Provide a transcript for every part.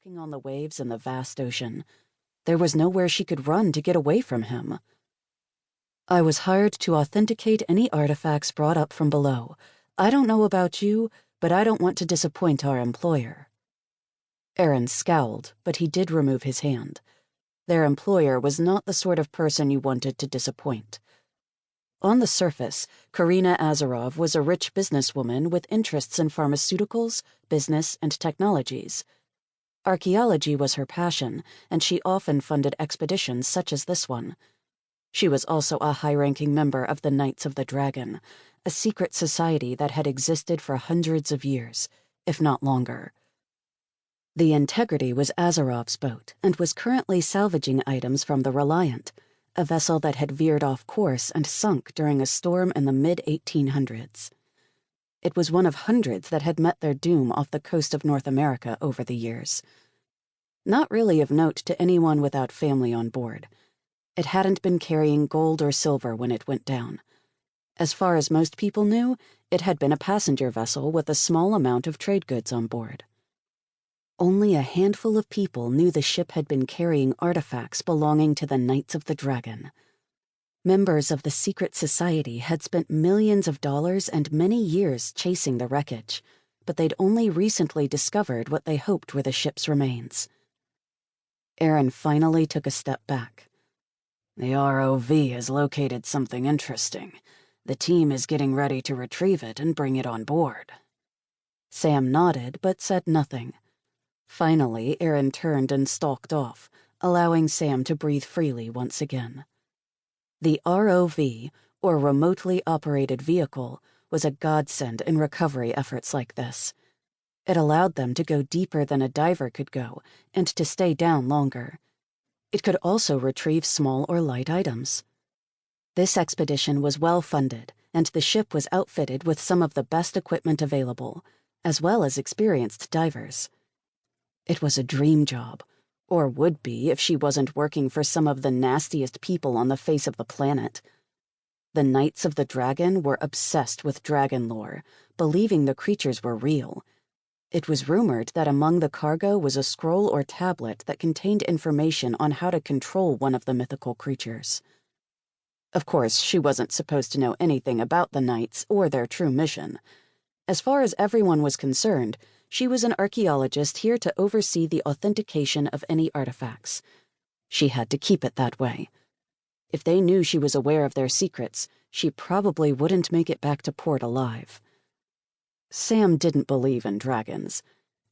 walking on the waves in the vast ocean. There was nowhere she could run to get away from him. I was hired to authenticate any artifacts brought up from below. I don't know about you, but I don't want to disappoint our employer. Aaron scowled, but he did remove his hand. Their employer was not the sort of person you wanted to disappoint. On the surface, Karina Azarov was a rich businesswoman with interests in pharmaceuticals, business, and technologies. Archaeology was her passion, and she often funded expeditions such as this one. She was also a high-ranking member of the Knights of the Dragon, a secret society that had existed for hundreds of years, if not longer. The Integrity was Azarov's boat and was currently salvaging items from the Reliant, a vessel that had veered off course and sunk during a storm in the mid-1800s. It was one of hundreds that had met their doom off the coast of North America over the years. Not really of note to anyone without family on board. It hadn't been carrying gold or silver when it went down. As far as most people knew, it had been a passenger vessel with a small amount of trade goods on board. Only a handful of people knew the ship had been carrying artifacts belonging to the Knights of the Dragon. Members of the secret society had spent millions of dollars and many years chasing the wreckage, but they'd only recently discovered what they hoped were the ship's remains. Aaron finally took a step back. The ROV has located something interesting. The team is getting ready to retrieve it and bring it on board. Sam nodded, but said nothing. Finally, Aaron turned and stalked off, allowing Sam to breathe freely once again. The ROV, or remotely operated vehicle, was a godsend in recovery efforts like this. It allowed them to go deeper than a diver could go and to stay down longer. It could also retrieve small or light items. This expedition was well funded, and the ship was outfitted with some of the best equipment available, as well as experienced divers. It was a dream job, or would be if she wasn't working for some of the nastiest people on the face of the planet. The Knights of the Dragon were obsessed with dragon lore, believing the creatures were real. It was rumored that among the cargo was a scroll or tablet that contained information on how to control one of the mythical creatures. Of course, she wasn't supposed to know anything about the Knights or their true mission. As far as everyone was concerned, she was an archaeologist here to oversee the authentication of any artifacts. She had to keep it that way. If they knew she was aware of their secrets, she probably wouldn't make it back to port alive. Sam didn't believe in dragons.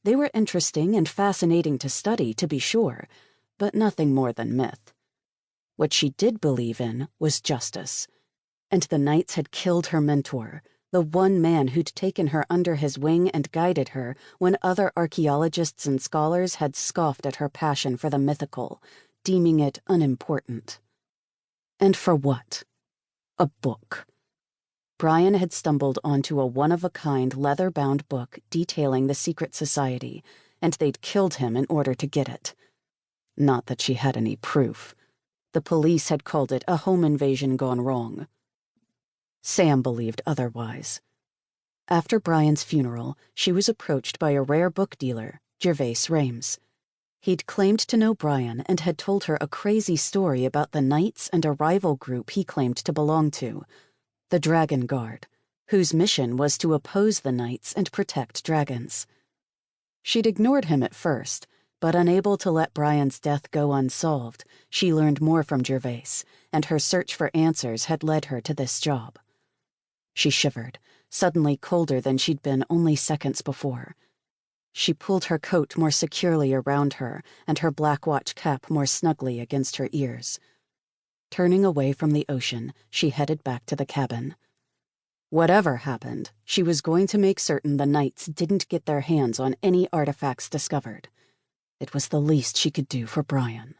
They were interesting and fascinating to study, to be sure, but nothing more than myth. What she did believe in was justice. And the Knights had killed her mentor, the one man who'd taken her under his wing and guided her when other archaeologists and scholars had scoffed at her passion for the mythical, deeming it unimportant. And for what? A book. Brian had stumbled onto a one-of-a-kind leather-bound book detailing the secret society, and they'd killed him in order to get it. Not that she had any proof. The police had called it a home invasion gone wrong. Sam believed otherwise. After Brian's funeral, she was approached by a rare book dealer, Gervais Rames. He'd claimed to know Brian and had told her a crazy story about the Knights and a rival group he claimed to belong to, the Dragon Guard, whose mission was to oppose the Knights and protect dragons. She'd ignored him at first, but unable to let Brian's death go unsolved, she learned more from Gervais, and her search for answers had led her to this job. She shivered, suddenly colder than she'd been only seconds before. She pulled her coat more securely around her and her black watch cap more snugly against her ears. Turning away from the ocean, she headed back to the cabin. Whatever happened, she was going to make certain the Knights didn't get their hands on any artifacts discovered. It was the least she could do for Brian.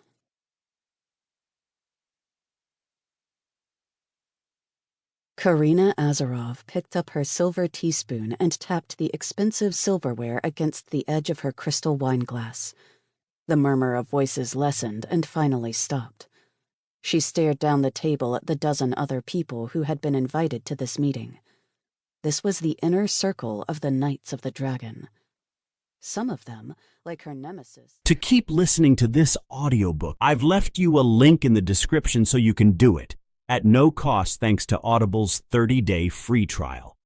Karina Azarov picked up her silver teaspoon and tapped the expensive silverware against the edge of her crystal wineglass. The murmur of voices lessened and finally stopped. She stared down the table at the dozen other people who had been invited to this meeting. This was the inner circle of the Knights of the Dragon. Some of them, like her nemesis. To keep listening to this audiobook, I've left you a link in the description so you can do it, at no cost thanks to Audible's 30-day free trial.